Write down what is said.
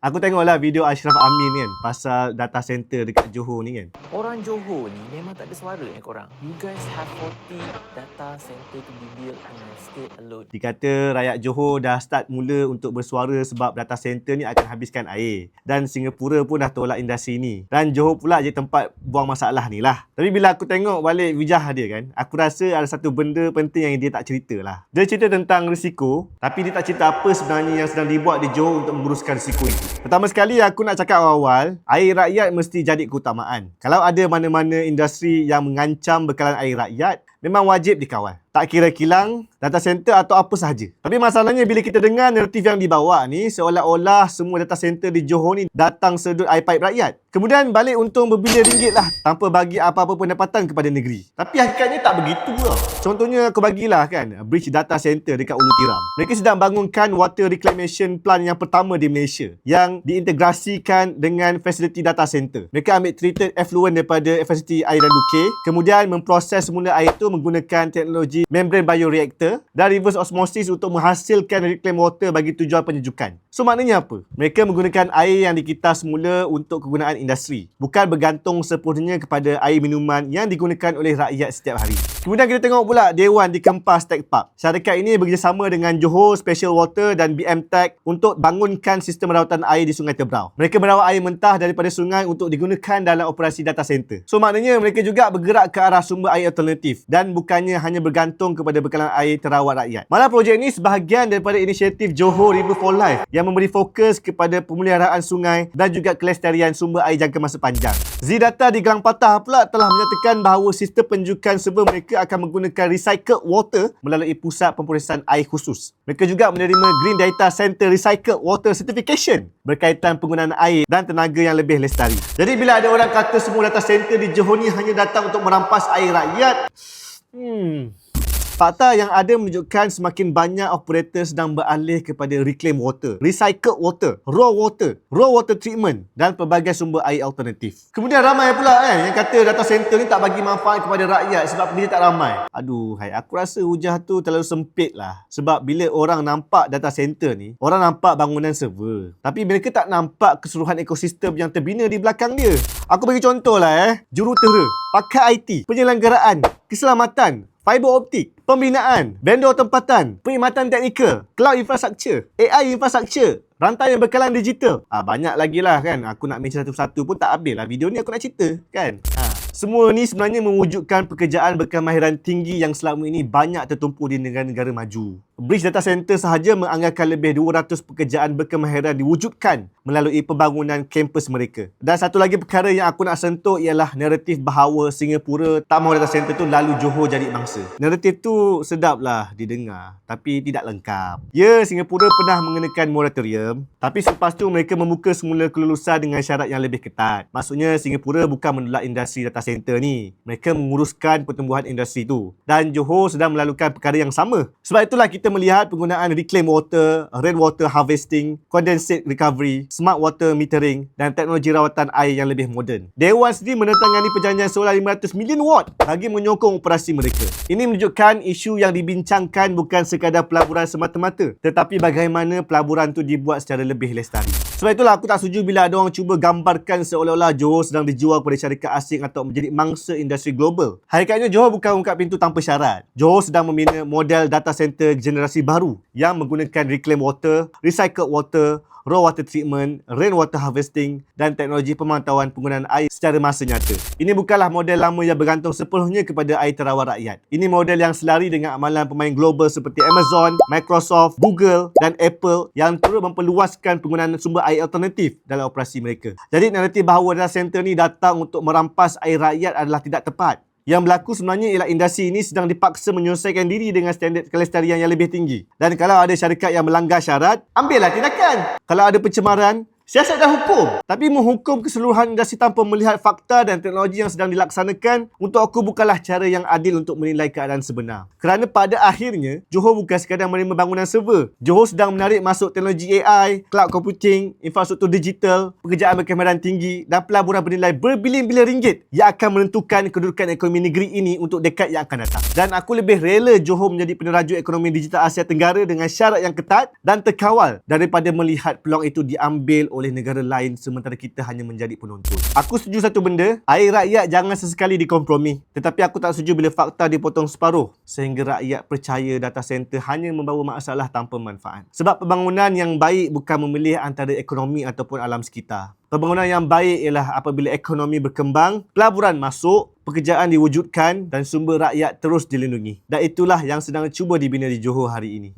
Aku tengoklah video Ashraf Amin kan pasal data center dekat Johor ni kan. Orang Johor ni memang tak ada suara korang. You guys have 40 data center to be built in your state alone. Dikata rakyat Johor dah start mula untuk bersuara sebab data center ni akan habiskan air. Dan Singapura pun dah tolak industri ni. Dan Johor pula je tempat buang masalah ni lah. Tapi bila aku tengok balik wijah dia kan, aku rasa ada satu benda penting yang dia tak cerita lah. Dia cerita tentang risiko, tapi dia tak cerita apa sebenarnya yang sedang dibuat di Johor untuk menguruskan risiko itu. Pertama sekali aku nak cakap awal, air rakyat mesti jadi keutamaan. Kalau ada mana-mana industri yang mengancam bekalan air rakyat, memang wajib dikawal. Tak kira kilang, data center atau apa sahaja. Tapi masalahnya bila kita dengar naratif yang dibawa ni, seolah-olah semua data center di Johor ni datang sedut air paip rakyat. Kemudian balik untung berbilion ringgit lah tanpa bagi apa-apa pendapatan kepada negeri. Tapi hakikatnya tak begitu lah. Contohnya aku bagilah kan, bridge data center dekat Ulu Tiram. Mereka sedang bangunkan water reclamation plant yang pertama di Malaysia yang diintegrasikan dengan fasiliti data center. Mereka ambil treated effluent daripada fasiliti air Randuke, kemudian memproses semula air itu menggunakan teknologi membrane bioreactor dan reverse osmosis untuk menghasilkan reclaimed water bagi tujuan penyejukan. So maknanya apa? Mereka menggunakan air yang dikita semula untuk kegunaan industri, bukan bergantung sepenuhnya kepada air minuman yang digunakan oleh rakyat setiap hari. Kemudian kita tengok pula Dewan di Kempas Tech Park. Syarikat ini bekerjasama dengan Johor Special Water dan BMTech untuk bangunkan sistem rawatan air di Sungai Tebrau. Mereka merawat air mentah daripada sungai untuk digunakan dalam operasi data center. So maknanya mereka juga bergerak ke arah sumber air alternatif dan bukannya hanya bergantung kepada bekalan air terawat rakyat. Malah projek ini sebahagian daripada inisiatif Johor River for Life yang memberi fokus kepada pemeliharaan sungai dan juga kelestarian sumber air jangka masa panjang. Zidata di Gelang Patah pula telah menyatakan bahawa sistem penjukan server mereka akan menggunakan recycled water melalui pusat pemprosesan air khusus. Mereka juga menerima Green Data Center Recycled Water Certification berkaitan penggunaan air dan tenaga yang lebih lestari. Jadi bila ada orang kata semua data center di Johor ni hanya datang untuk merampas air rakyat, fakta yang ada menunjukkan semakin banyak operator sedang beralih kepada reclaimed water, recycled water, raw water treatment dan pelbagai sumber air alternatif. Kemudian ramai pula yang kata data center ni tak bagi manfaat kepada rakyat sebab dia tak ramai. Aduh, aku rasa hujah tu terlalu sempit lah. Sebab bila orang nampak data center ni, orang nampak bangunan server. Tapi mereka tak nampak keseluruhan ekosistem yang terbina di belakang dia. Aku bagi contoh lah jurutera, pakar IT, penyelenggaraan, keselamatan, fiber optik, pembinaan, vendor tempatan, perkhidmatan teknikal, cloud infrastructure, AI infrastructure, rantaian bekalan digital. Banyak lagi lah kan. Aku nak mention satu-satu pun tak habis lah video ni aku nak cerita kan. Semua ni sebenarnya mewujudkan pekerjaan berkemahiran tinggi yang selama ini banyak tertumpu di negara-negara maju. Bridge Data Center sahaja menganggarkan lebih 200 pekerjaan berkemahiran diwujudkan melalui pembangunan kampus mereka. Dan satu lagi perkara yang aku nak sentuh ialah naratif bahawa Singapura tak mahu data center tu lalu Johor jadi mangsa. Naratif tu sedap lah didengar tapi tidak lengkap. Ya, Singapura pernah mengenakan moratorium tapi selepas tu mereka membuka semula kelulusan dengan syarat yang lebih ketat. Maksudnya Singapura bukan menolak industri data center ni. Mereka menguruskan pertumbuhan industri tu. Dan Johor sedang melakukan perkara yang sama. Sebab itulah kita melihat penggunaan reclaimed water, rainwater harvesting, condensate recovery, smart water metering dan teknologi rawatan air yang lebih moden. Dewan sendiri menandatangani perjanjian solar 500 million watt bagi menyokong operasi mereka. Ini menunjukkan isu yang dibincangkan bukan sekadar pelaburan semata-mata, tetapi bagaimana pelaburan tu dibuat secara lebih lestari. Sebab itulah aku tak setuju bila ada orang cuba gambarkan seolah-olah Johor sedang dijual kepada syarikat asing atau menjadi mangsa industri global. Hakikatnya Johor bukan buka pintu tanpa syarat. Johor sedang membina model data center generasi baru yang menggunakan reclaimed water, recycled water, raw water treatment, rainwater harvesting dan teknologi pemantauan penggunaan air secara masa nyata. Ini bukanlah model lama yang bergantung sepenuhnya kepada air terawat rakyat. Ini model yang selari dengan amalan pemain global seperti Amazon, Microsoft, Google dan Apple yang turut memperluaskan penggunaan sumber air alternatif dalam operasi mereka. Jadi naratif bahawa data center ni datang untuk merampas air rakyat adalah tidak tepat. Yang berlaku sebenarnya ialah industri ini sedang dipaksa menyelesaikan diri dengan standard kelestarian yang lebih tinggi. Dan kalau ada syarikat yang melanggar syarat, ambillah tindakan. Kalau ada pencemaran, siasat dan hukum. Tapi menghukum keseluruhan industri tanpa melihat fakta dan teknologi yang sedang dilaksanakan untuk aku bukanlah cara yang adil untuk menilai keadaan sebenar. Kerana pada akhirnya, Johor bukan sekadar menerima bangunan server. Johor sedang menarik masuk teknologi AI, cloud computing, infrastruktur digital, pekerjaan berkemahiran tinggi dan pelaburan bernilai berbilion-bilion ringgit yang akan menentukan kedudukan ekonomi negeri ini untuk dekad yang akan datang. Dan aku lebih rela Johor menjadi peneraju ekonomi digital Asia Tenggara dengan syarat yang ketat dan terkawal daripada melihat peluang itu diambil oleh oleh negara lain sementara kita hanya menjadi penonton. Aku setuju satu benda, air rakyat jangan sesekali dikompromi. Tetapi aku tak setuju bila fakta dipotong separuh sehingga rakyat percaya data center hanya membawa masalah tanpa manfaat. Sebab pembangunan yang baik bukan memilih antara ekonomi ataupun alam sekitar. Pembangunan yang baik ialah apabila ekonomi berkembang, pelaburan masuk, pekerjaan diwujudkan dan sumber rakyat terus dilindungi. Dan itulah yang sedang cuba dibina di Johor hari ini.